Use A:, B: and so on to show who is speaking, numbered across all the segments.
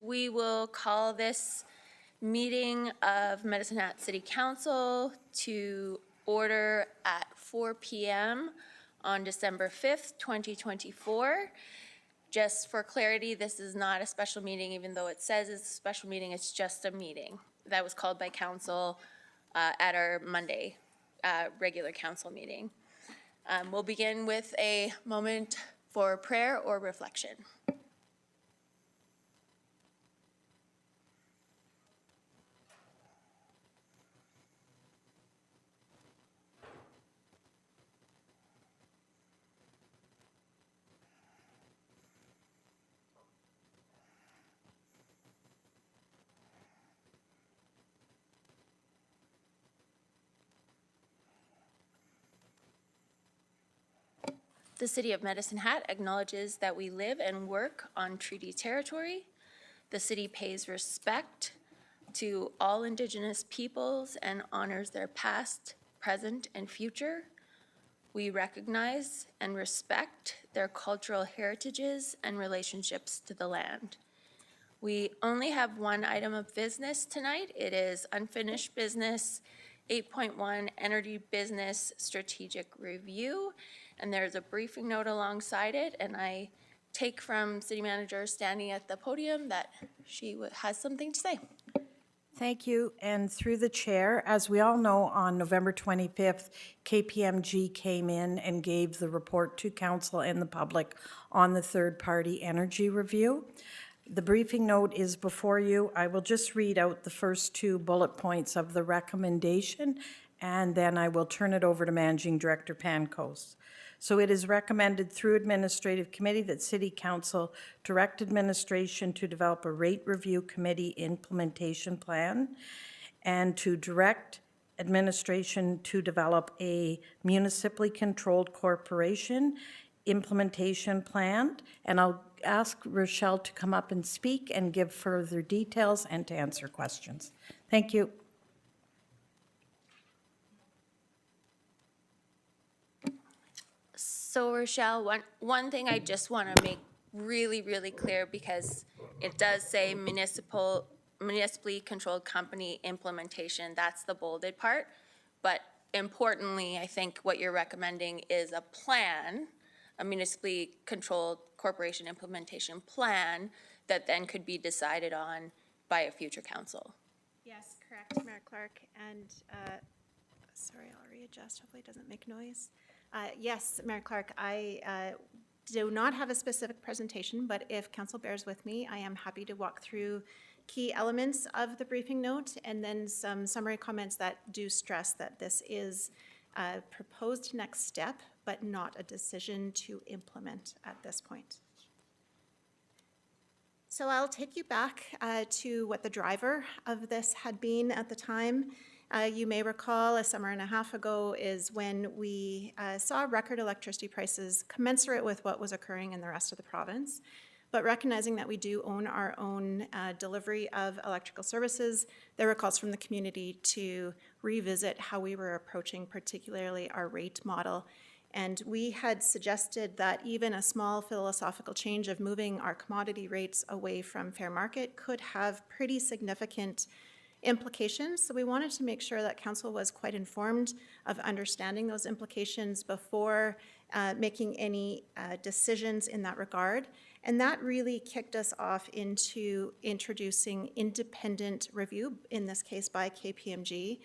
A: We will call this meeting of Medicine Hat City Council to order at 4 p.m. on December 5th, 2024. Just for clarity, this is not a special meeting, even though it says it's a special meeting, it's just a meeting that was called by council at our Monday regular council meeting. We'll begin with a moment for prayer or reflection. The City of Medicine Hat acknowledges that we live and work on treaty territory. The city pays respect to all Indigenous peoples and honors their past, present, and future. We recognize and respect their cultural heritages and relationships to the land. We only have one item of business tonight. It is unfinished business, 8.1 Energy Business Strategic Review. And there's a briefing note alongside it, and I take from City Manager standing at the podium that she has something to say.
B: Thank you, and through the chair, as we all know, on November 25th, KPMG came in and gave the report to council and the public on the third-party energy review. The briefing note is before you. I will just read out the first two bullet points of the recommendation, and then I will turn it over to Managing Director Pankos. So it is recommended through Administrative Committee that City Council direct administration to develop a rate review committee implementation plan and to direct administration to develop a municipally controlled corporation implementation plan. And I'll ask Rochelle to come up and speak and give further details and to answer questions. Thank you.
A: So Rochelle, one thing I just want to make really, really clear, because it does say municipally controlled company implementation. That's the bolded part. But importantly, I think what you're recommending is a plan, a municipally controlled corporation implementation plan that then could be decided on by a future council.
C: Yes, correct, Mayor Clark. And sorry, I'll readjust. Hopefully it doesn't make noise. Yes, Mayor Clark, I do not have a specific presentation, but if council bears with me, I am happy to walk through key elements of the briefing note and then some summary comments that do stress that this is a proposed next step, but not a decision to implement at this point. So I'll take you back to what the driver of this had been at the time. You may recall a summer and a half ago is when we saw record electricity prices commensurate with what was occurring in the rest of the province. But recognizing that we do own our own delivery of electrical services, there were calls from the community to revisit how we were approaching particularly our rate model. And we had suggested that even a small philosophical change of moving our commodity rates away from fair market could have pretty significant implications. So we wanted to make sure that council was quite informed of understanding those implications before making any decisions in that regard. And that really kicked us off into introducing independent review, in this case by KPMG.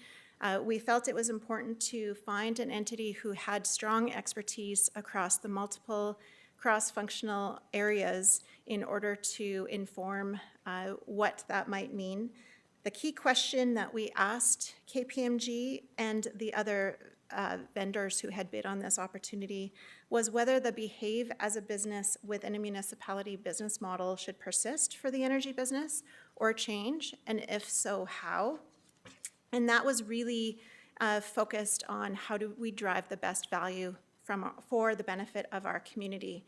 C: We felt it was important to find an entity who had strong expertise across the multiple cross-functional areas in order to inform what that might mean. The key question that we asked KPMG and the other vendors who had bid on this opportunity was whether the behave as a business within a municipality business model should persist for the energy business or change, and if so, how? And that was really focused on how do we drive the best value for the benefit of our community,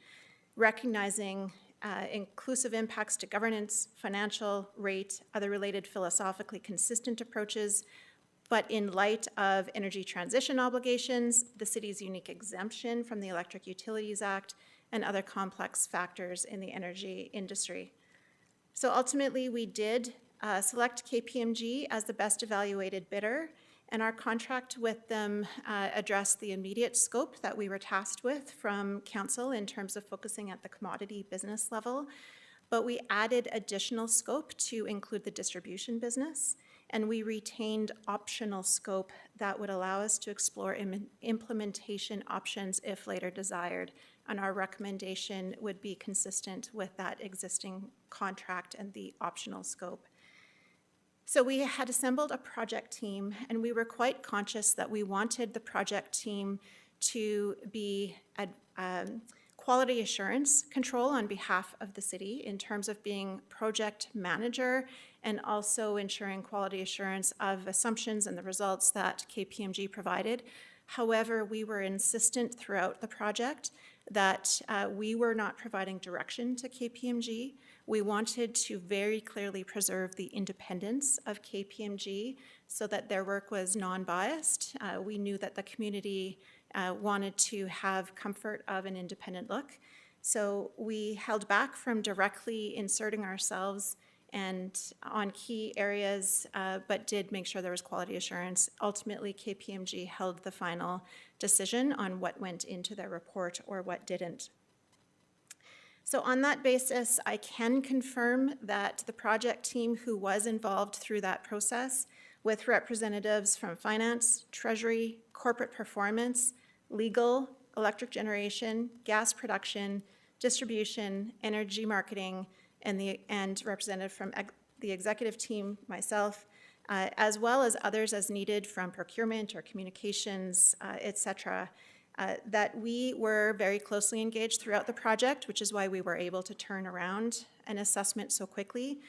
C: recognizing inclusive impacts to governance, financial, rate, other related philosophically consistent approaches, but in light of energy transition obligations, the city's unique exemption from the Electric Utilities Act, and other complex factors in the energy industry. So ultimately, we did select KPMG as the best evaluated bidder, and our contract with them addressed the immediate scope that we were tasked with from council in terms of focusing at the commodity business level. But we added additional scope to include the distribution business, and we retained optional scope that would allow us to explore implementation options if later desired. And our recommendation would be consistent with that existing contract and the optional scope. So we had assembled a project team, and we were quite conscious that we wanted the project team to be quality assurance control on behalf of the city in terms of being project manager and also ensuring quality assurance of assumptions and the results that KPMG provided. However, we were insistent throughout the project that we were not providing direction to KPMG. We wanted to very clearly preserve the independence of KPMG so that their work was non-biased. We knew that the community wanted to have comfort of an independent look. So we held back from directly inserting ourselves and on key areas, but did make sure there was quality assurance. Ultimately, KPMG held the final decision on what went into their report or what didn't. So on that basis, I can confirm that the project team who was involved through that process with representatives from finance, treasury, corporate performance, legal, electric generation, gas production, distribution, energy marketing, and representative from the executive team, myself, as well as others as needed from procurement or communications, et cetera, that we were very closely engaged throughout the project, which is why we were able to turn around an assessment so quickly.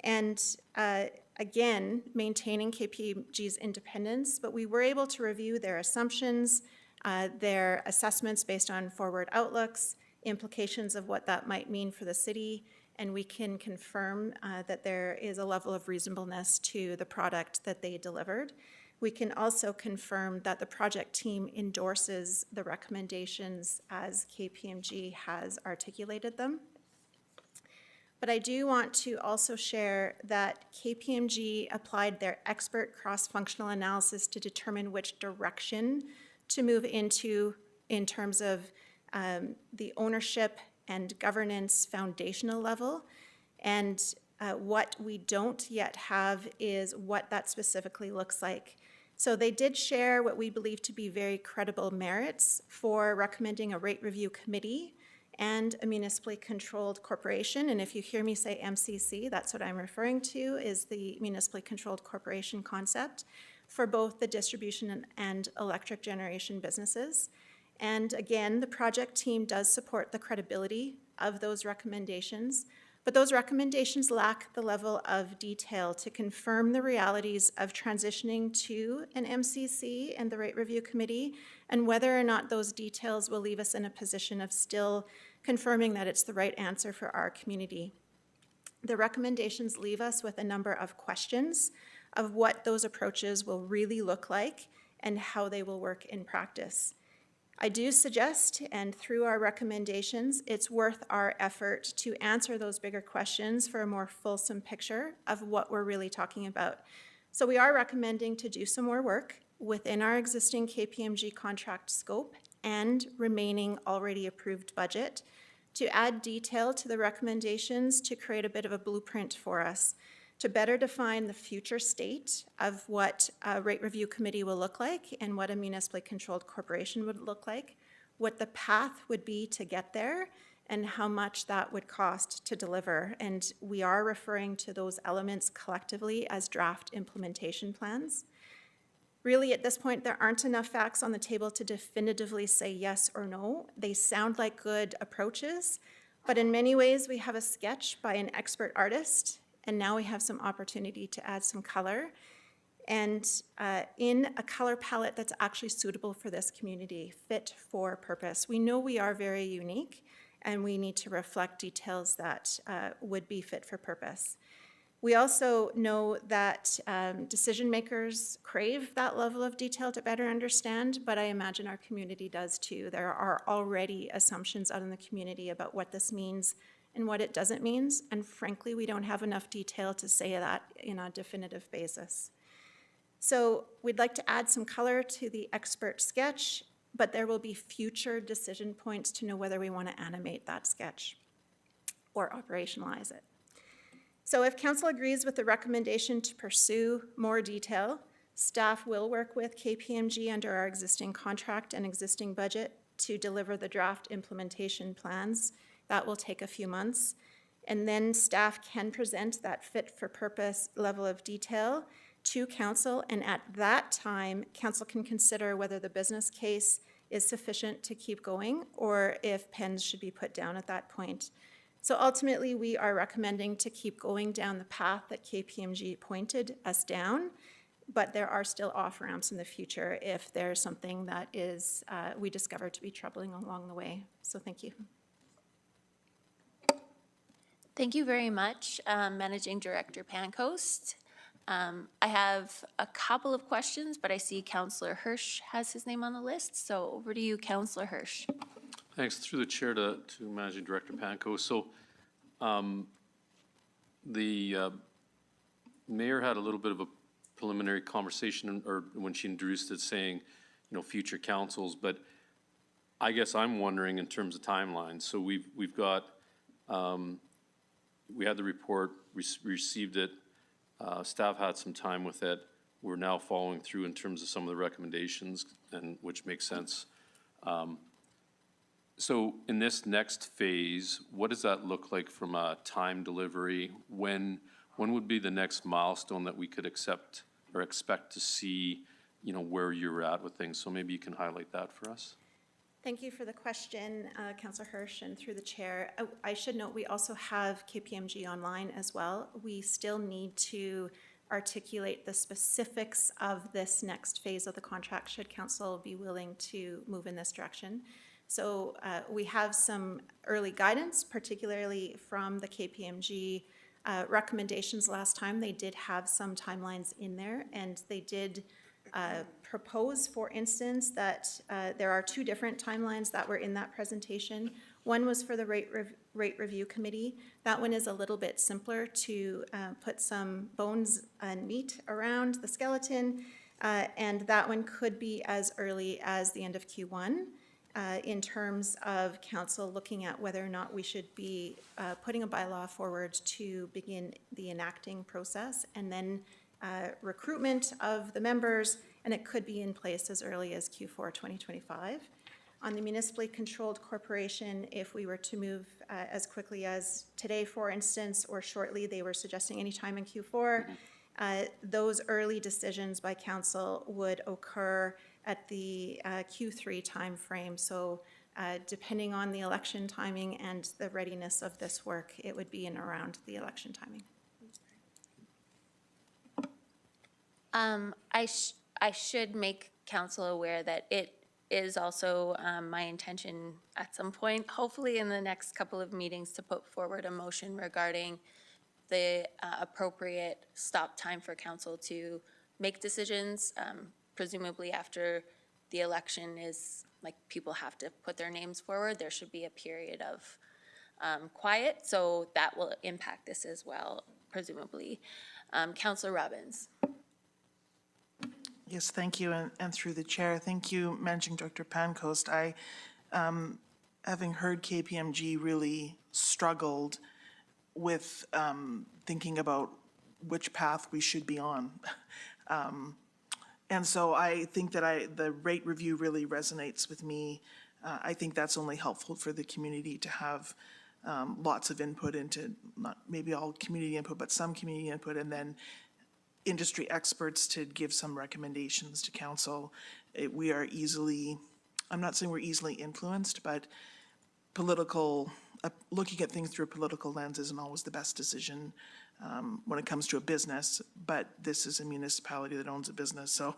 C: And again, maintaining KPMG's independence, but we were able to review their assumptions, their assessments based on forward outlooks, implications of what that might mean for the city, and we can confirm that there is a level of reasonableness to the product that they delivered. We can also confirm that the project team endorses the recommendations as KPMG has articulated them. But I do want to also share that KPMG applied their expert cross-functional analysis to determine which direction to move into in terms of the ownership and governance foundational level. And what we don't yet have is what that specifically looks like. So they did share what we believe to be very credible merits for recommending a rate review committee and a municipally controlled corporation. And if you hear me say MCC, that's what I'm referring to, is the municipally controlled corporation concept for both the distribution and electric generation businesses. And again, the project team does support the credibility of those recommendations, but those recommendations lack the level of detail to confirm the realities of transitioning to an MCC and the rate review committee, and whether or not those details will leave us in a position of still confirming that it's the right answer for our community. The recommendations leave us with a number of questions of what those approaches will really look like and how they will work in practice. I do suggest, and through our recommendations, it's worth our effort to answer those bigger questions for a more fulsome picture of what we're really talking about. So we are recommending to do some more work within our existing KPMG contract scope and remaining already approved budget to add detail to the recommendations to create a bit of a blueprint for us to better define the future state of what a rate review committee will look like and what a municipally controlled corporation would look like, what the path would be to get there, and how much that would cost to deliver. And we are referring to those elements collectively as draft implementation plans. Really, at this point, there aren't enough facts on the table to definitively say yes or no. They sound like good approaches, but in many ways, we have a sketch by an expert artist, and now we have some opportunity to add some color, and in a color palette that's actually suitable for this community, fit for purpose. We know we are very unique, and we need to reflect details that would be fit for purpose. We also know that decision makers crave that level of detail to better understand, but I imagine our community does too. There are already assumptions out in the community about what this means and what it doesn't mean. And frankly, we don't have enough detail to say that in a definitive basis. So we'd like to add some color to the expert sketch, but there will be future decision points to know whether we want to animate that sketch or operationalize it. So if council agrees with the recommendation to pursue more detail, staff will work with KPMG under our existing contract and existing budget to deliver the draft implementation plans. That will take a few months. And then staff can present that fit for purpose level of detail to council, and at that time, council can consider whether the business case is sufficient to keep going or if pens should be put down at that point. So ultimately, we are recommending to keep going down the path that KPMG pointed us down, but there are still off-ramps in the future if there's something that is we discover to be troubling along the way. So thank you.
A: Thank you very much, Managing Director Pancoast. I have a couple of questions, but I see Councillor Hirsch has his name on the list. So over to you, Councillor Hirsch.
D: Thanks. Through the chair to Managing Director Panco. So the mayor had a little bit of a preliminary conversation, or when she introduced it, saying, future councils. But I guess I'm wondering in terms of timelines. So we've got, we had the report, received it. Staff had some time with it. We're now following through in terms of some of the recommendations, and which makes sense. So in this next phase, what does that look like from a time delivery? When would be the next milestone that we could accept or expect to see, where you're at with things? So maybe you can highlight that for us.
C: Thank you for the question, Councillor Hirsch, and through the chair. I should note we also have KPMG online as well. We still need to articulate the specifics of this next phase of the contract should council be willing to move in this direction. So we have some early guidance, particularly from the KPMG recommendations last time. They did have some timelines in there, and they did propose, for instance, that there are two different timelines that were in that presentation. One was for the rate review committee. That one is a little bit simpler to put some bones and meat around the skeleton, and that one could be as early as the end of Q1 in terms of council looking at whether or not we should be putting a bylaw forward to begin the enacting process, and then recruitment of the members, and it could be in place as early as Q4 2025. On the municipally controlled corporation, if we were to move as quickly as today, for instance, or shortly, they were suggesting any time in Q4, those early decisions by council would occur at the Q3 timeframe. So depending on the election timing and the readiness of this work, it would be in around the election timing.
A: I should make council aware that it is also my intention at some point, hopefully in the next couple of meetings, to put forward a motion regarding the appropriate stop time for council to make decisions, presumably after the election is, like, people have to put their names forward. There should be a period of quiet, so that will impact this as well, presumably. Councillor Robbins.
E: Yes, thank you, and through the chair, thank you, Managing Director Pancoast. I, having heard KPMG, really struggled with thinking about which path we should be on. And so I think that the rate review really resonates with me. I think that's only helpful for the community to have lots of input into, not maybe all community input, but some community input, and then industry experts to give some recommendations to council. We are easily, I'm not saying we're easily influenced, but looking at things through a political lens isn't always the best decision when it comes to a business, but this is a municipality that owns a business, so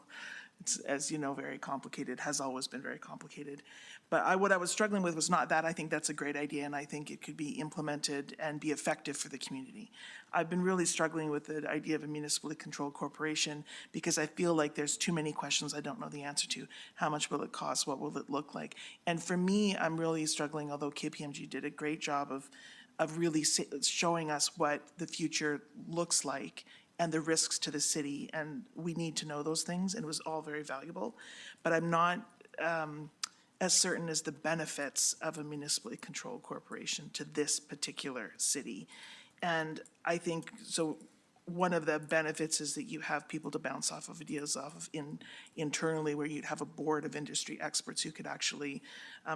E: it's, as you know, very complicated, has always been very complicated. But what I was struggling with was not that. I think that's a great idea, and I think it could be implemented and be effective for the community. I've been really struggling with the idea of a municipally controlled corporation because I feel like there's too many questions I don't know the answer to. How much will it cost? What will it look like? And for me, I'm really struggling, although KPMG did a great job of of really showing us what the future looks like and the risks to the city, and we need to know those things, and it was all very valuable. But I'm not as certain as the benefits of a municipally controlled corporation to this particular city. And I think, so one of the benefits is that you have people to bounce off of ideas off of internally, where you'd have a board of industry experts who could actually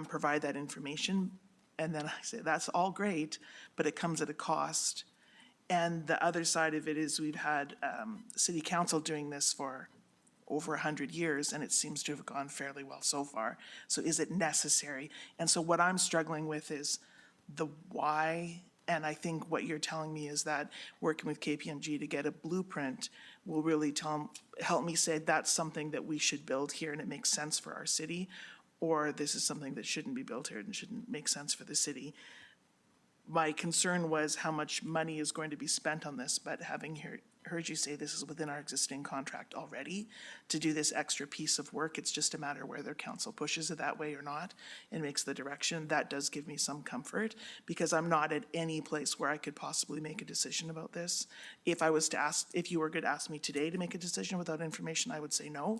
E: provide that information. And then I say, that's all great, but it comes at a cost. And the other side of it is we've had city council doing this for over 100 years, and it seems to have gone fairly well so far. So is it necessary? And so what I'm struggling with is the why. And I think what you're telling me is that working with KPMG to get a blueprint will really help me say that's something that we should build here and it makes sense for our city, or this is something that shouldn't be built here and shouldn't make sense for the city. My concern was how much money is going to be spent on this, but having heard you say this is within our existing contract already to do this extra piece of work, it's just a matter whether council pushes it that way or not and makes the direction. That does give me some comfort, because I'm not at any place where I could possibly make a decision about this. If you were going to ask me today to make a decision without information, I would say no.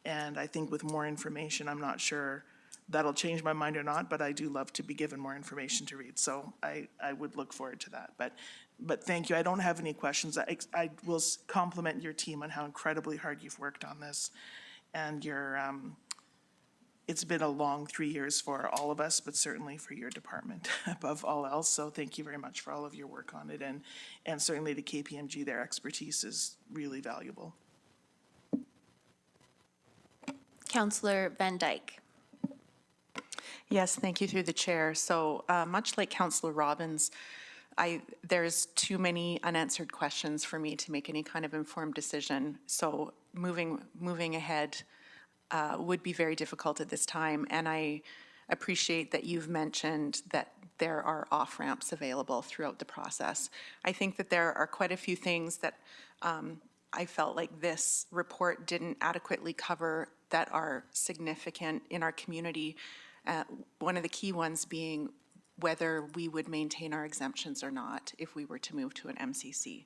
E: And I think with more information, I'm not sure that'll change my mind or not, but I do love to be given more information to read. So I would look forward to that. But thank you. I don't have any questions. I will compliment your team on how incredibly hard you've worked on this. And it's been a long 3 years for all of us, but certainly for your department above all else. So thank you very much for all of your work on it. And certainly to KPMG, their expertise is really valuable.
A: Councillor Van Dyke.
F: Yes, thank you through the chair. So much like Councillor Robbins, there's too many unanswered questions for me to make any kind of informed decision. So moving ahead would be very difficult at this time. And I appreciate that you've mentioned that there are off-ramps available throughout the process. I think that there are quite a few things that I felt like this report didn't adequately cover that are significant in our community. One of the key ones being whether we would maintain our exemptions or not if we were to move to an MCC.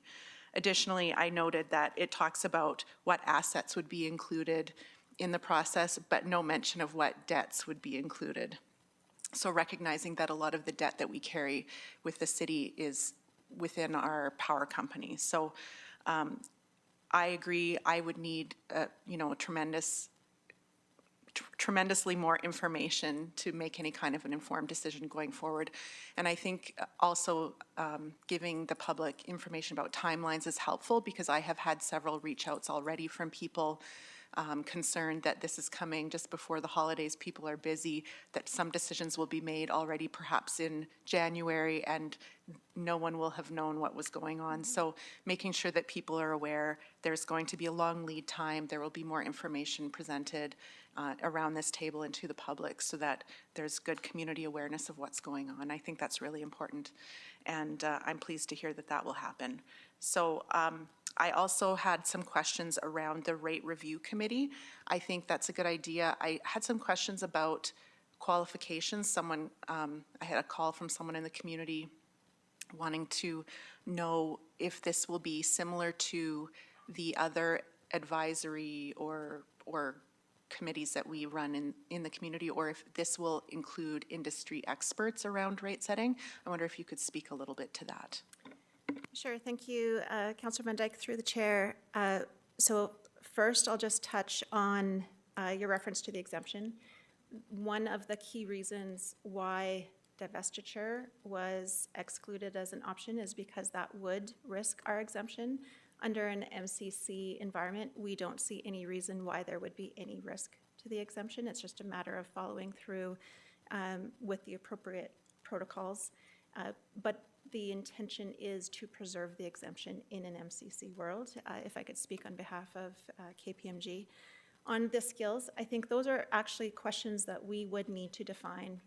F: Additionally, I noted that it talks about what assets would be included in the process, but no mention of what debts would be included. So recognizing that a lot of the debt that we carry with the city is within our power company. So I agree, I would need tremendously more information to make any kind of an informed decision going forward. And I think also giving the public information about timelines is helpful, because I have had several reach outs already from people concerned that this is coming just before the holidays. People are busy, that some decisions will be made already perhaps in January, and no one will have known what was going on. So making sure that people are aware there's going to be a long lead time, there will be more information presented around this table and to the public, so that there's good community awareness of what's going on. I think that's really important, and I'm pleased to hear that that will happen. So I also had some questions around the rate review committee. I think that's a good idea. I had some questions about qualifications. I had a call from someone in the community wanting to know if this will be similar to the other advisory or committees that we run in the community, or if this will include industry experts around rate setting. I wonder if you could speak a little bit to that.
C: Sure, thank you, Councillor Van Dyke, through the chair. So first, I'll just touch on your reference to the exemption. One of the key reasons why divestiture was excluded as an option is because that would risk our exemption. Under an MCC environment, we don't see any reason why there would be any risk to the exemption. It's just a matter of following through with the appropriate protocols. But the intention is to preserve the exemption in an MCC world, if I could speak on behalf of KPMG. On the skills, I think those are actually questions that we would need to define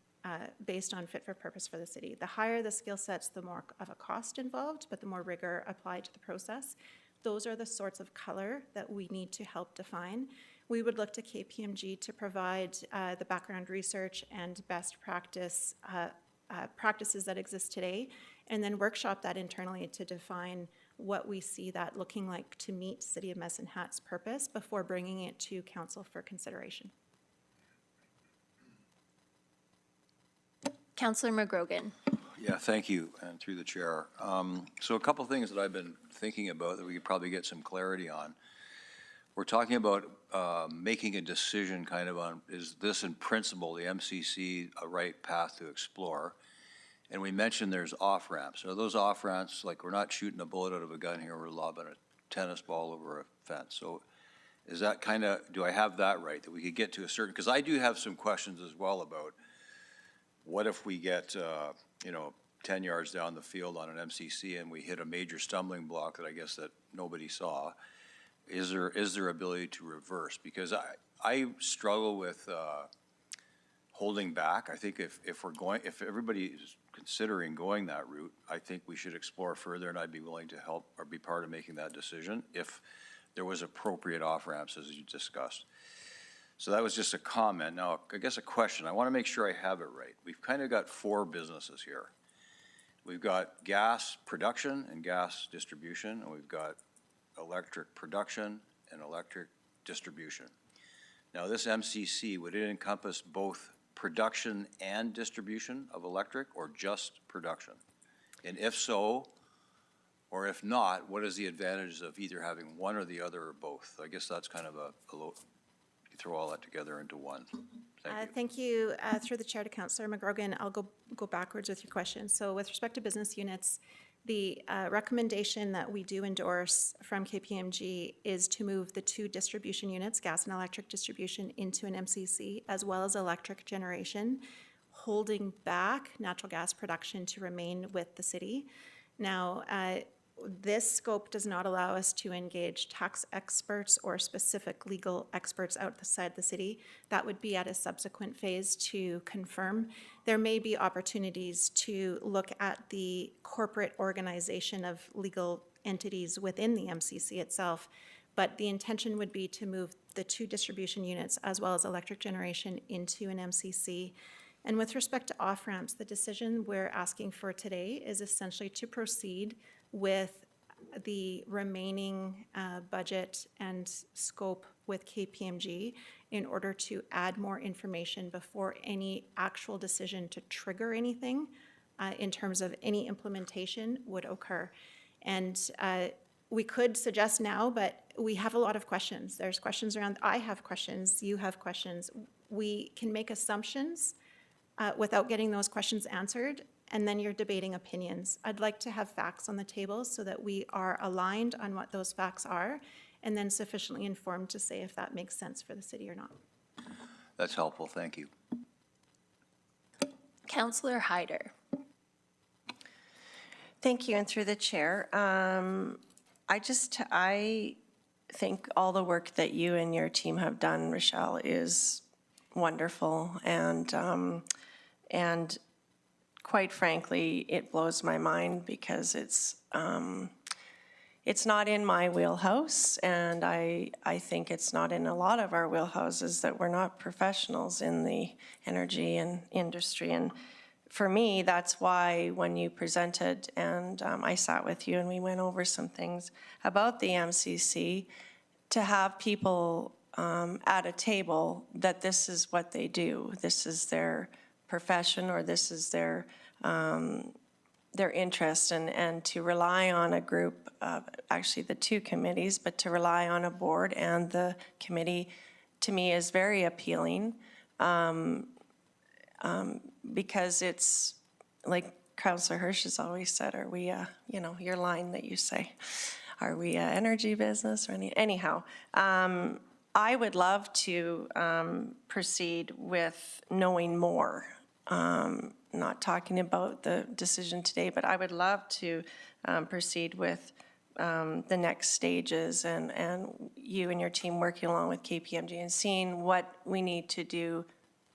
C: based on fit for purpose for the city. The higher the skill sets, the more of a cost involved, but the more rigor applied to the process. Those are the sorts of color that we need to help define. We would look to KPMG to provide the background research and best practices that exist today, and then workshop that internally to define what we see that looking like to meet City of Medicine Hat's purpose before bringing it to council for consideration.
A: Councillor McGrogan.
G: Yeah, thank you, and through the chair. So a couple things that I've been thinking about that we could probably get some clarity on. We're talking about making a decision kind of on, is this in principle, the MCC, a right path to explore? And we mentioned there's off-ramps. Are those off-ramps, like we're not shooting a bullet out of a gun here, we're lobbing a tennis ball over a fence. So is that kind of, do I have that right, that we could get to a certain, because I do have some questions as well about what if we get, 10 yards down the field on an MCC and we hit a major stumbling block that I guess that nobody saw? Is there ability to reverse? Because I struggle with holding back. I think if everybody is considering going that route, I think we should explore further, and I'd be willing to help or be part of making that decision if there was appropriate off-ramps as you discussed. So that was just a comment. Now, I guess a question. I want to make sure I have it right. We've kind of got four businesses here. We've got gas production and gas distribution, and we've got electric production and electric distribution. Now, this MCC, would it encompass both production and distribution of electric, or just production? And if so, or if not, what is the advantages of either having one or the other or both? I guess that's kind of you throw all that together into one. Thank you.
C: Thank you. Through the chair to Councillor McGrogan, I'll go backwards with your question. So with respect to business units, the recommendation that we do endorse from KPMG is to move the two distribution units, gas and electric distribution, into an MCC, as well as electric generation, holding back natural gas production to remain with the city. Now, this scope does not allow us to engage tax experts or specific legal experts outside the city. That would be at a subsequent phase to confirm. There may be opportunities to look at the corporate organization of legal entities within the MCC itself, but the intention would be to move the two distribution units as well as electric generation into an MCC. And with respect to off-ramps, the decision we're asking for today is essentially to proceed with the remaining budget and scope with KPMG in order to add more information before any actual decision to trigger anything in terms of any implementation would occur. And we could suggest now, but we have a lot of questions. There's questions around, I have questions, you have questions. We can make assumptions without getting those questions answered, and then you're debating opinions. I'd like to have facts on the table so that we are aligned on what those facts are, and then sufficiently informed to say if that makes sense for the city or not.
G: That's helpful, thank you.
A: Councillor Hyder.
H: Thank you, and through the chair. I think all the work that you and your team have done, Rochelle, is wonderful, and quite frankly, it blows my mind because it's not in my wheelhouse, and I think it's not in a lot of our wheelhouses that we're not professionals in the energy and industry. And for me, that's why when you presented and I sat with you and we went over some things about the MCC, to have people at a table that this is what they do, this is their profession, or this is their interest, and to rely on a group of, actually the two committees, but to rely on a board and the committee, to me, is very appealing, because it's like Councillor Hirsch has always said, are we your line that you say, are we an energy business or anyhow. I would love to proceed with knowing more. Not talking about the decision today, but I would love to proceed with the next stages, and you and your team working along with KPMG and seeing what we need to do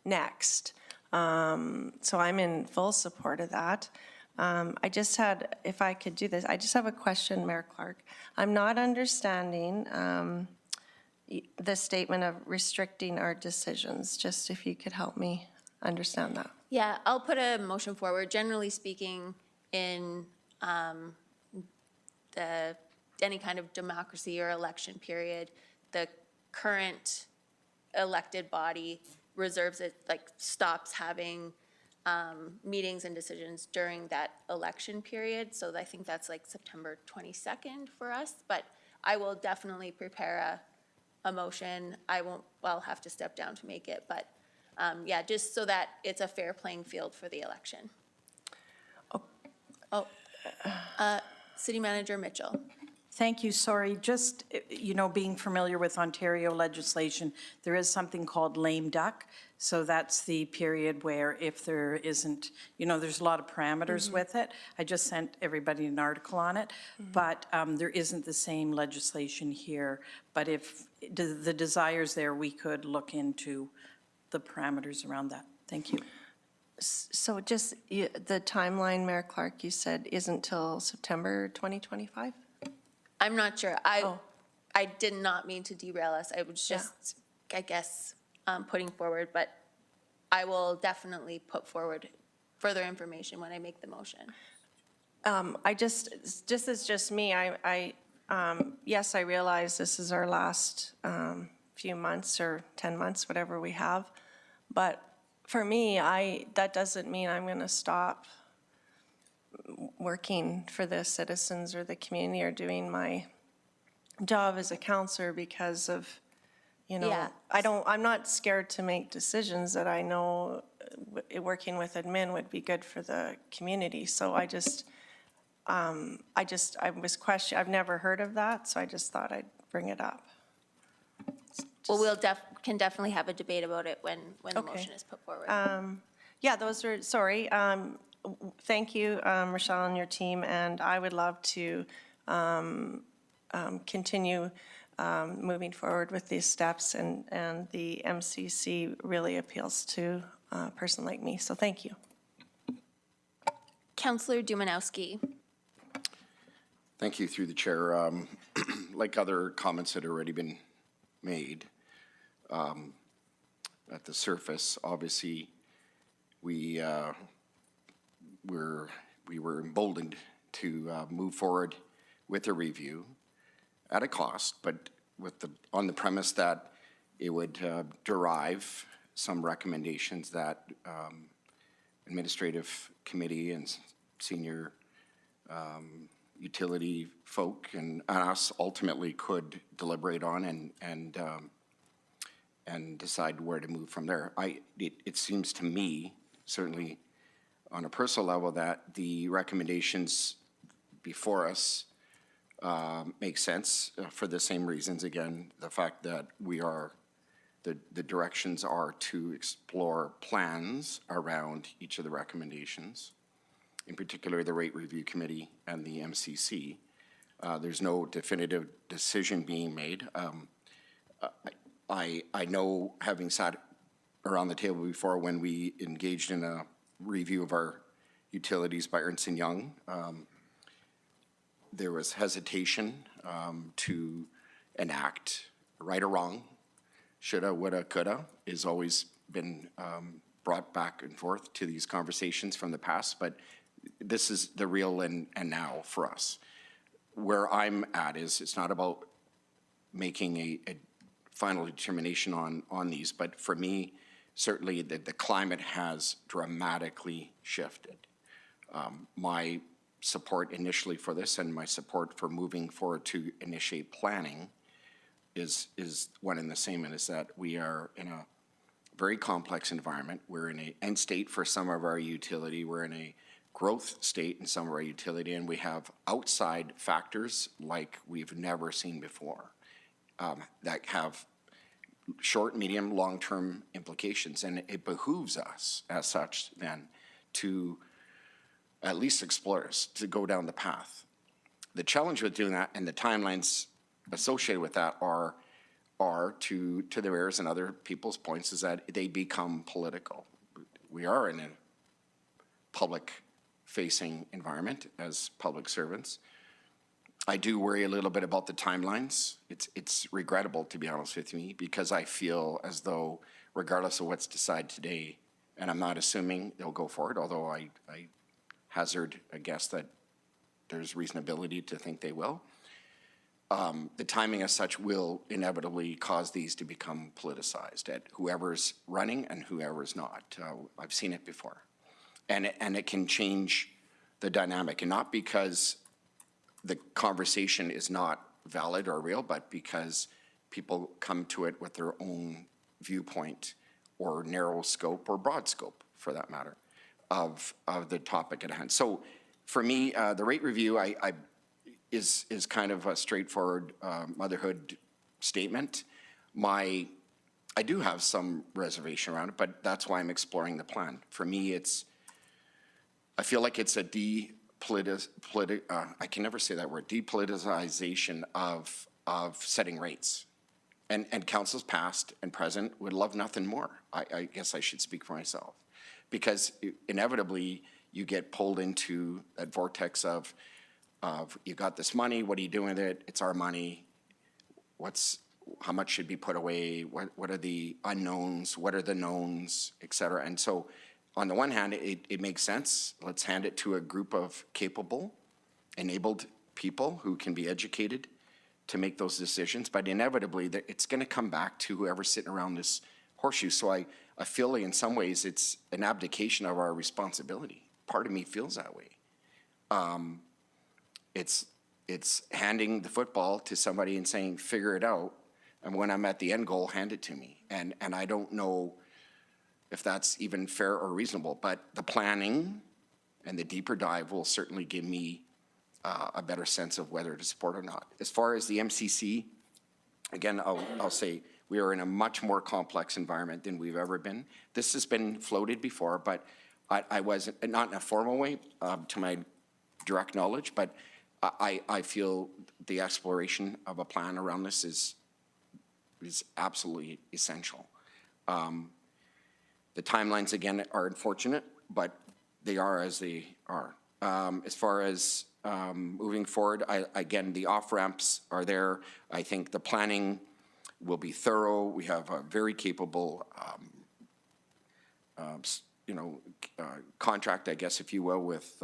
H: next. So I'm in full support of that. I just had, if I could do this, I just have a question, Mayor Clark. I'm not understanding the statement of restricting our decisions, just if you could help me understand that.
A: Yeah, I'll put a motion forward. Generally speaking, in any kind of democracy or election period, the current elected body reserves it, like stops having meetings and decisions during that election period. So I think that's like September 22nd for us, but I will definitely prepare a motion. I'll have to step down to make it, but yeah, just so that it's a fair playing field for the election. City Manager Mitchell.
B: Thank you, sorry, just, being familiar with Ontario legislation, there is something called lame duck. So that's the period where if there isn't, there's a lot of parameters with it. I just sent everybody an article on it, but there isn't the same legislation here. But if the desire's there, we could look into the parameters around that. Thank you.
H: So just the timeline, Mayor Clark, you said isn't till September 2025?
A: I'm not sure. I did not mean to derail us. I was just, I guess, putting forward, but I will definitely put forward further information when I make the motion.
H: This is just me. Yes, I realize this is our last few months or 10 months, whatever we have. But for me, that doesn't mean I'm going to stop working for the citizens or the community or doing my job as a counselor because of,
A: Yeah.
H: I'm not scared to make decisions that I know working with admin would be good for the community. So I was questioning, I've never heard of that, so I just thought I'd bring it up.
A: Well, can definitely have a debate about it when the motion is put forward.
H: Yeah, sorry. Thank you, Rochelle and your team, and I would love to continue moving forward with these steps, and the MCC really appeals to a person like me, so thank you.
A: Councillor Dumanowski.
I: Thank you, through the chair. Like other comments that have already been made, at the surface, obviously, we were emboldened to move forward with a review at a cost, but on the premise that it would derive some recommendations that administrative committee and senior utility folk and us ultimately could deliberate on and decide where to move from there. It seems to me, certainly on a personal level, that the recommendations before us make sense for the same reasons. Again, the fact that the directions are to explore plans around each of the recommendations, in particular the Rate Review Committee and the MCC. There's no definitive decision being made. I know, having sat around the table before when we engaged in a review of our utilities by Ernst & Young, there was hesitation to enact right or wrong. Shoulda, woulda, coulda is always been brought back and forth to these conversations from the past, but this is the real and now for us. Where I'm at is it's not about making a final determination on these, but for me, certainly the climate has dramatically shifted. My support initially for this and my support for moving forward to initiate planning is one and the same, and is that we are in a very complex environment. We're in an end state for some of our utility. We're in a growth state in some of our utility, and we have outside factors like we've never seen before that have short, medium, long-term implications. And it behooves us as such then to at least explore this, to go down the path. The challenge with doing that and the timelines associated with that are to the mayor's and other people's points, is that they become political. We are in a public-facing environment as public servants. I do worry a little bit about the timelines. It's regrettable, to be honest with me, because I feel as though regardless of what's decided today, and I'm not assuming they'll go forward, although I hazard a guess that there's reasonability to think they will. The timing as such will inevitably cause these to become politicized at whoever's running and whoever's not. I've seen it before. And it can change the dynamic, and not because the conversation is not valid or real, but because people come to it with their own viewpoint or narrow scope or broad scope, for that matter, of the topic at hand. So for me, the rate review is kind of a straightforward motherhood statement. I do have some reservation around it, but that's why I'm exploring the plan. For me, I feel like it's a I can never say that word, depoliticization of setting rates. And councils past and present would love nothing more. I guess I should speak for myself. Because inevitably, you get pulled into that vortex of you got this money, what are you doing with it? It's our money. How much should be put away? What are the unknowns? What are the knowns, et cetera? And so on the one hand, it makes sense. Let's hand it to a group of capable, enabled people who can be educated to make those decisions. But inevitably, it's going to come back to whoever's sitting around this horseshoe. So I feel like in some ways it's an abdication of our responsibility. Part of me feels that way. It's handing the football to somebody and saying, figure it out. And when I'm at the end goal, hand it to me. And I don't know if that's even fair or reasonable, but the planning and the deeper dive will certainly give me a better sense of whether to support or not. As far as the MCC, again, I'll say we are in a much more complex environment than we've ever been. This has been floated before, but I wasn't, not in a formal way, to my direct knowledge, but I feel the exploration of a plan around this is absolutely essential. The timelines, again, are unfortunate, but they are as they are. As far as moving forward, again, the off-ramps are there. I think the planning will be thorough. We have a very capable, contract, I guess, if you will, with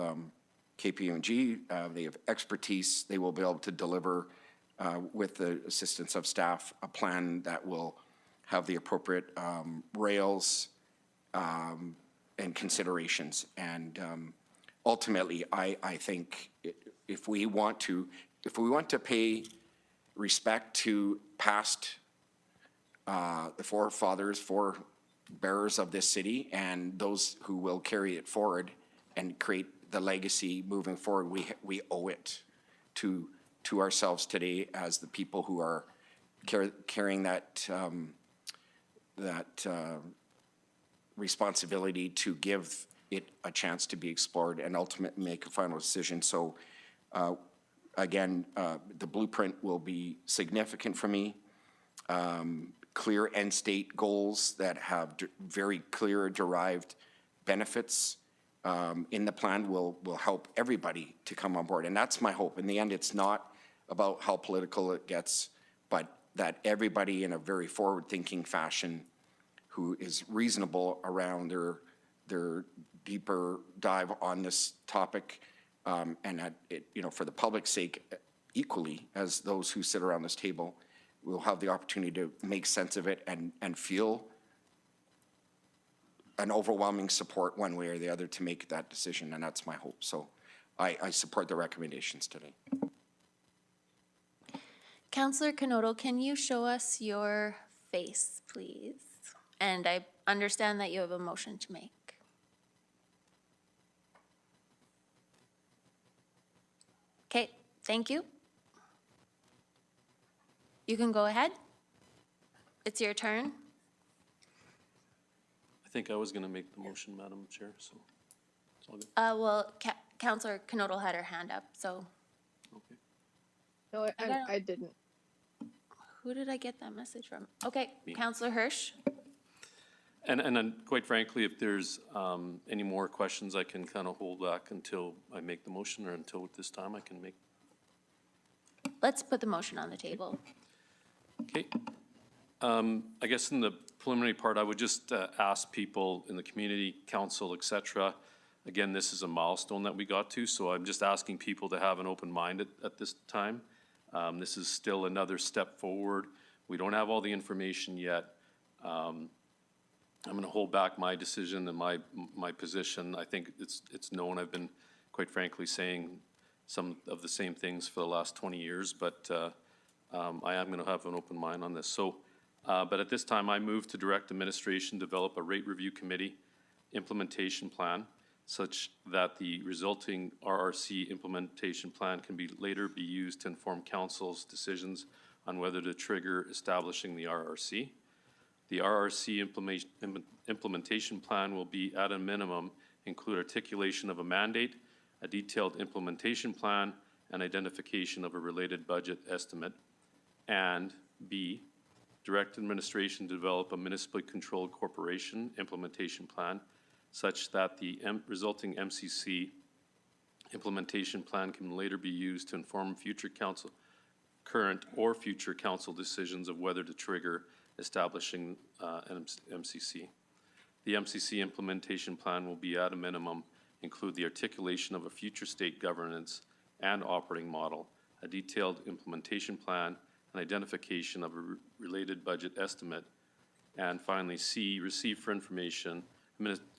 I: KPMG. They have expertise. They will be able to deliver, with the assistance of staff, a plan that will have the appropriate rails and considerations. And ultimately, I think if we want to pay respect to past the forefathers, forebearers of this city, and those who will carry it forward and create the legacy moving forward, we owe it to ourselves today as the people who are carrying that responsibility to give it a chance to be explored and ultimately make a final decision. So again, the blueprint will be significant for me. Clear end state goals that have very clear derived benefits in the plan will help everybody to come on board. And that's my hope. In the end, it's not about how political it gets, but that everybody in a very forward-thinking fashion who is reasonable around their deeper dive on this topic, and that it, for the public's sake, equally as those who sit around this table, will have the opportunity to make sense of it and feel an overwhelming support one way or the other to make that decision, and that's my hope. So I support the recommendations today.
A: Councillor Knodel, can you show us your face, please? And I understand that you have a motion to make. Okay, thank you. You can go ahead. It's your turn.
D: I think I was going to make the motion, Madam Chair, so it's all good.
A: Well, Councillor Knodel had her hand up, so
D: Okay.
J: No,
A: got-
J: I didn't.
A: who did I get that message from? Okay, Councillor Hirsch.
D: And then, quite frankly, if there's any more questions, I can kind of hold back until I make the motion, or until this time I can make.
A: Let's put the motion on the table.
D: Okay. I guess in the preliminary part, I would just ask people in the community, council, et cetera, Again, this is a milestone that we got to, so I'm just asking people to have an open mind at this time. This is still another step forward. We don't have all the information yet. I'm going to hold back my decision and my position. I think it's known. I've been, quite frankly, saying some of the same things for the last 20 years, but I am going to have an open mind on this. So, but at this time, I move to direct administration develop a rate review committee implementation plan such that the resulting RRC implementation plan can later be used to inform council's decisions on whether to trigger establishing the RRC. The RRC implementation plan will be, at a minimum, include articulation of a mandate, a detailed implementation plan, and identification of a related budget estimate. And B, direct administration to develop a municipally controlled corporation implementation plan such that the resulting MCC implementation plan can later be used to inform future council, current or future council decisions of whether to trigger establishing an MCC. The MCC implementation plan will be, at a minimum, include the articulation of a future state governance and operating model, a detailed implementation plan, an identification of a related budget estimate, and finally, C, receive for information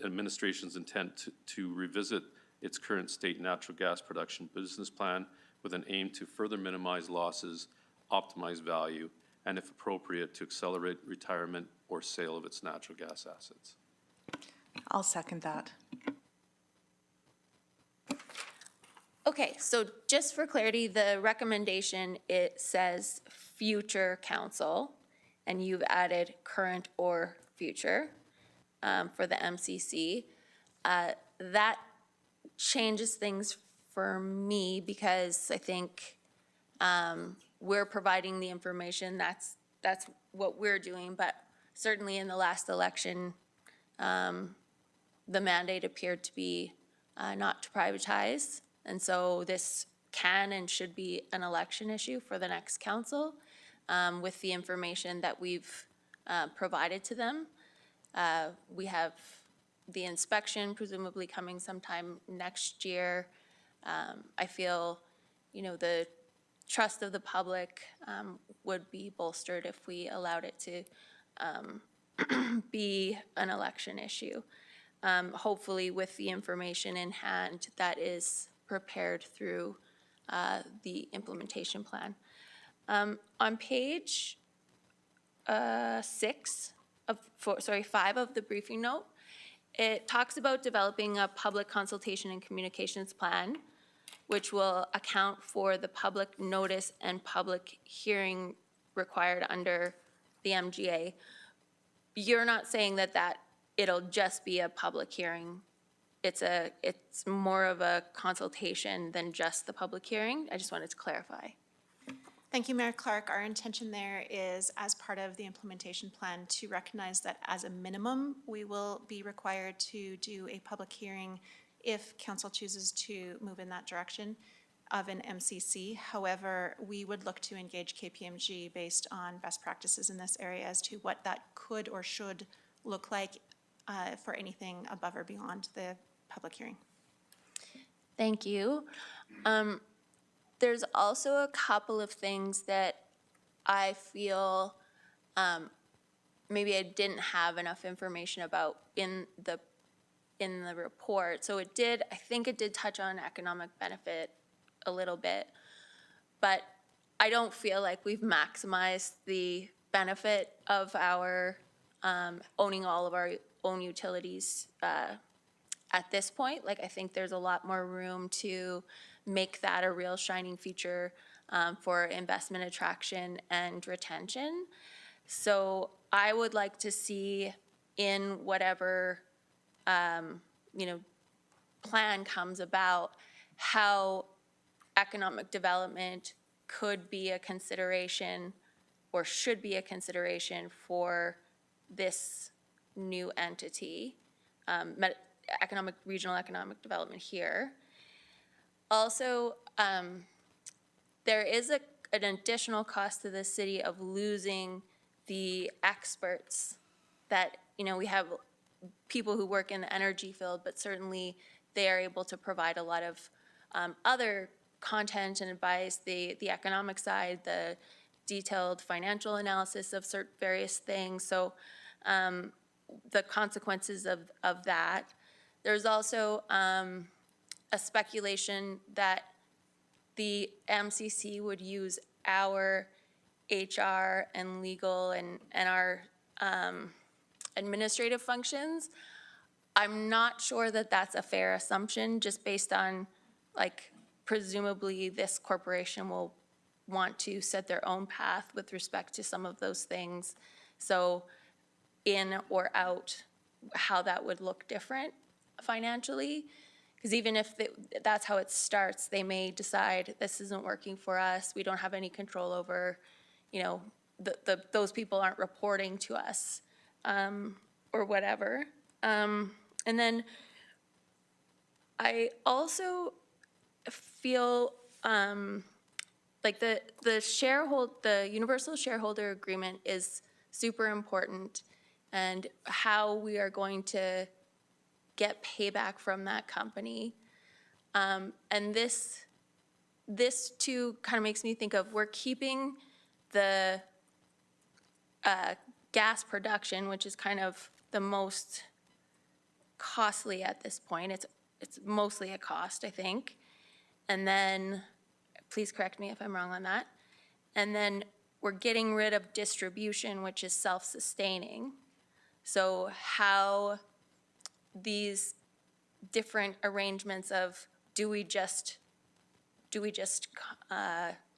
D: administration's intent to revisit its current state natural gas production business plan with an aim to further minimize losses, optimize value, and if appropriate, to accelerate retirement or sale of its natural gas assets.
F: I'll second that.
A: Okay, so just for clarity, the recommendation, it says future council, and you've added current or future for the MCC. That changes things for me because I think we're providing the information, that's what we're doing, but certainly in the last election, the mandate appeared to be not to privatize. And so this can and should be an election issue for the next council with the information that we've provided to them. We have the inspection presumably coming sometime next year. I feel, the trust of the public would be bolstered if we allowed it to be an election issue. Hopefully with the information in hand that is prepared through the implementation plan. On page 5 of the briefing note, it talks about developing a public consultation and communications plan, which will account for the public notice and public hearing required under the MGA. You're not saying that it'll just be a public hearing. It's more of a consultation than just the public hearing. I just wanted to clarify.
C: Thank you, Mayor Clark. Our intention there is, as part of the implementation plan, to recognize that as a minimum, we will be required to do a public hearing if council chooses to move in that direction of an MCC. However, we would look to engage KPMG based on best practices in this area as to what that could or should look like for anything above or beyond the public hearing.
A: Thank you. There's also a couple of things that I feel maybe I didn't have enough information about in the report. So I think it did touch on economic benefit a little bit, but I don't feel like we've maximized the benefit of our owning all of our own utilities at this point. Like, I think there's a lot more room to make that a real shining feature for investment attraction and retention. So I would like to see in whatever plan comes about how economic development could be a consideration or should be a consideration for this new entity, regional economic development here. Also, there is an additional cost to the city of losing the experts that, we have people who work in the energy field, but certainly they are able to provide a lot of other content and advise the economic side, the detailed financial analysis of various things. So the consequences of that. There's also a speculation that the MCC would use our HR and legal and our administrative functions. I'm not sure that that's a fair assumption, just based on, like, presumably this corporation will want to set their own path with respect to some of those things. So in or out, how that would look different financially. Because even if that's how it starts, they may decide this isn't working for us, we don't have any control over, you know, those people aren't reporting to us, or whatever. And then I also feel like the universal shareholder agreement is super important, and how we are going to get payback from that company. And this too kind of makes me think of, we're keeping the gas production, which is kind of the most costly at this point. It's mostly a cost, I think. And then, please correct me if I'm wrong on that. And then we're getting rid of distribution, which is self-sustaining. So how these different arrangements of, do we just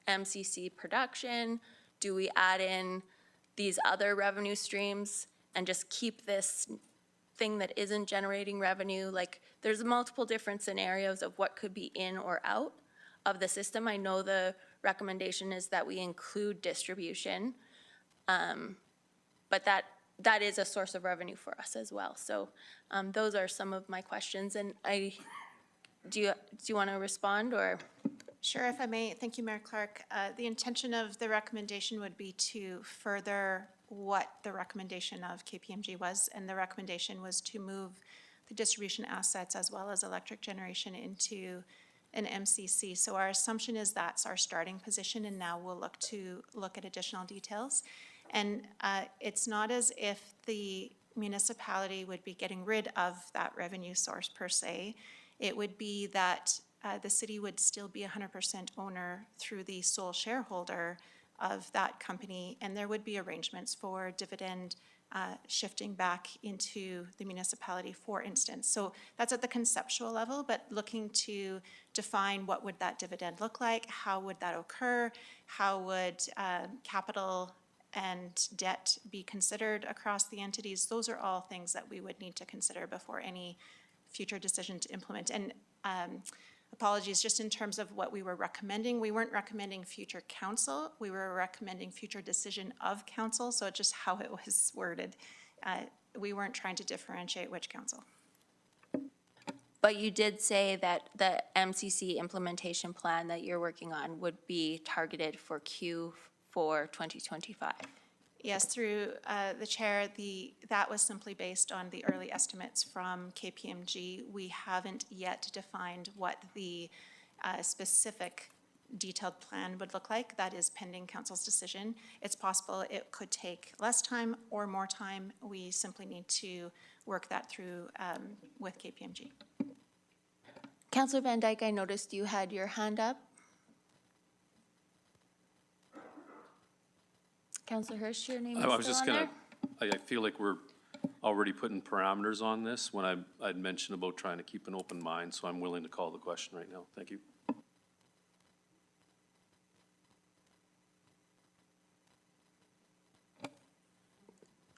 A: MCC production? Do we add in these other revenue streams and just keep this thing that isn't generating revenue? Like, there's multiple different scenarios of what could be in or out of the system. I know the recommendation is that we include distribution, but that is a source of revenue for us as well. So those are some of my questions, and do you want to respond, or?
C: Sure, if I may. Thank you, Mayor Clark. The intention of the recommendation would be to further what the recommendation of KPMG was, and the recommendation was to move the distribution assets as well as electric generation into an MCC. So our assumption is that's our starting position, and now we'll look at additional details. And it's not as if the municipality would be getting rid of that revenue source per se. It would be that the city would still be 100% owner through the sole shareholder of that company, and there would be arrangements for dividend shifting back into the municipality, for instance. So that's at the conceptual level, but looking to define what would that dividend look like, how would that occur, how would capital and debt be considered across the entities. Those are all things that we would need to consider before any future decision to implement. And apologies, just in terms of what we were recommending, we weren't recommending future council, we were recommending future decision of council, so it's just how it was worded. We weren't trying to differentiate which council.
A: But you did say that the MCC implementation plan that you're working on would be targeted for Q4 2025.
C: Yes, through the chair, that was simply based on the early estimates from KPMG. We haven't yet defined what the specific detailed plan would look like. That is pending council's decision. It's possible it could take less time or more time. We simply need to work that through with KPMG.
A: Councillor Van Dyke, I noticed you had your hand up. Councillor Hirsch, your name is
D: I was
A: still
D: just
A: on
D: gonna,
A: there?
D: I feel like we're already putting parameters on this when I'd mentioned about trying to keep an open mind, so I'm willing to call the question right now. Thank you.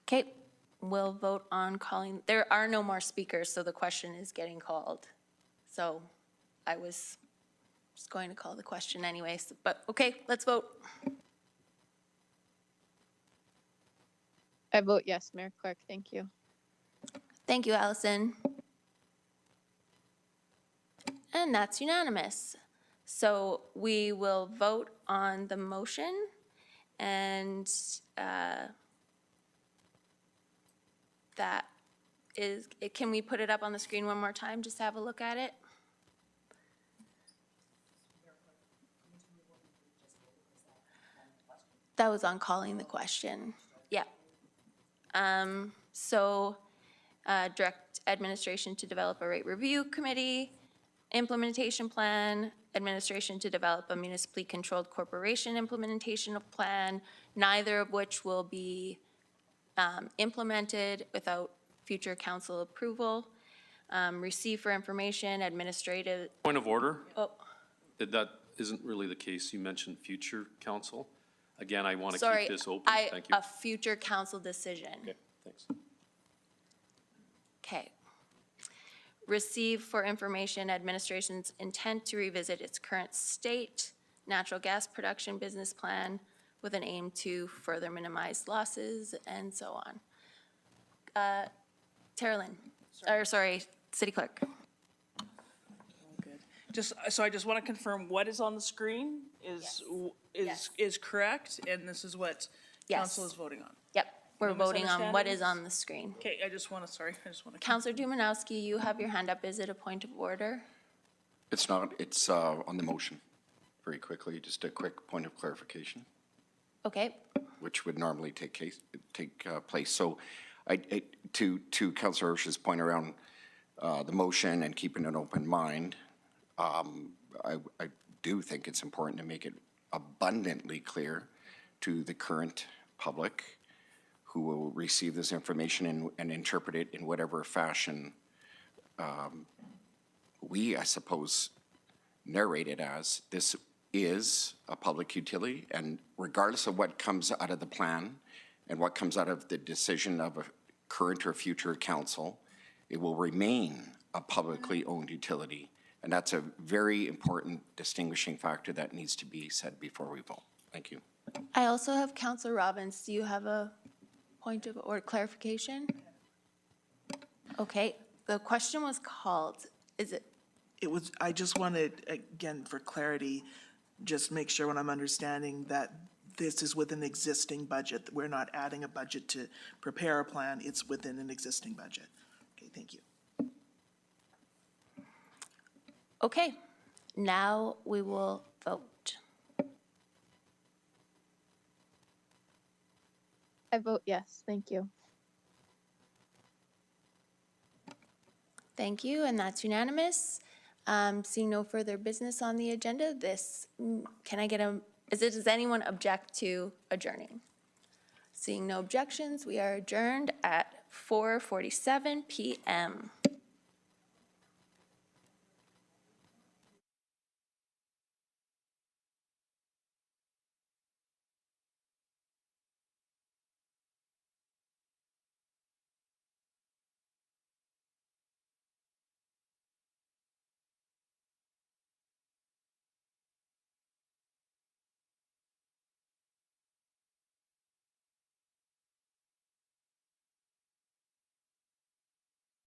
A: Okay, we'll vote on calling. There are no more speakers, so the question is getting called. So I was just going to call the question anyways, but okay, let's vote.
J: I vote yes, Mayor Clark. Thank you.
A: Thank you, Allison. And that's unanimous. So we will vote on the motion, and that can we put it up on the screen one more time, just to have a look at it? That was on calling the question. Yeah. So, direct administration to develop a rate review committee, implementation plan, administration to develop a municipally controlled corporation implementation plan, neither of which will be implemented without future council approval. Receive for information, administrative,
D: Point of order?
A: oh,
D: That isn't really the case. You mentioned future council. Again, I want to
A: sorry,
D: keep this open. Thank you.
A: a future council decision.
D: Okay, thanks.
A: Okay. Receive for information administration's intent to revisit its current state natural gas production business plan with an aim to further minimize losses and so on. Tara Lynn, or sorry, City Clerk.
K: Just, so I just want to confirm what is on the screen
A: Yes.
K: is correct, and this is what
A: Yes.
K: council is voting on.
A: Yep, we're
K: No
A: voting on what is
K: misunderstandings?
A: on the screen.
K: Okay, I just want to.
A: Counselor Dumanowski, you have your hand up. Is it a point of order?
I: It's not, it's on the motion. Very quickly, just a quick point of clarification,
A: Okay,
I: which would normally take place. So to Councillor Hirsch's point around the motion and keeping an open mind, I do think it's important to make it abundantly clear to the current public who will receive this information and interpret it in whatever fashion we, I suppose, narrate it as. This is a public utility, and regardless of what comes out of the plan and what comes out of the decision of a current or future council, it will remain a publicly owned utility. And that's a very important distinguishing factor that needs to be said before we vote. Thank you.
A: I also have Counselor Robbins. Do you have a point of or clarification? Okay, the question was called. Is it?
E: It was, I just wanted, again, for clarity, just make sure when I'm understanding that this is within the existing budget. We're not adding a budget to prepare a plan. It's within an existing budget. Okay, thank you.
A: Okay, now we will vote.
J: I vote yes, thank you.
A: Thank you, and that's unanimous. Seeing no further business on the agenda, can I get does anyone object to adjourning? Seeing no objections, we are adjourned at 4:47 p.m.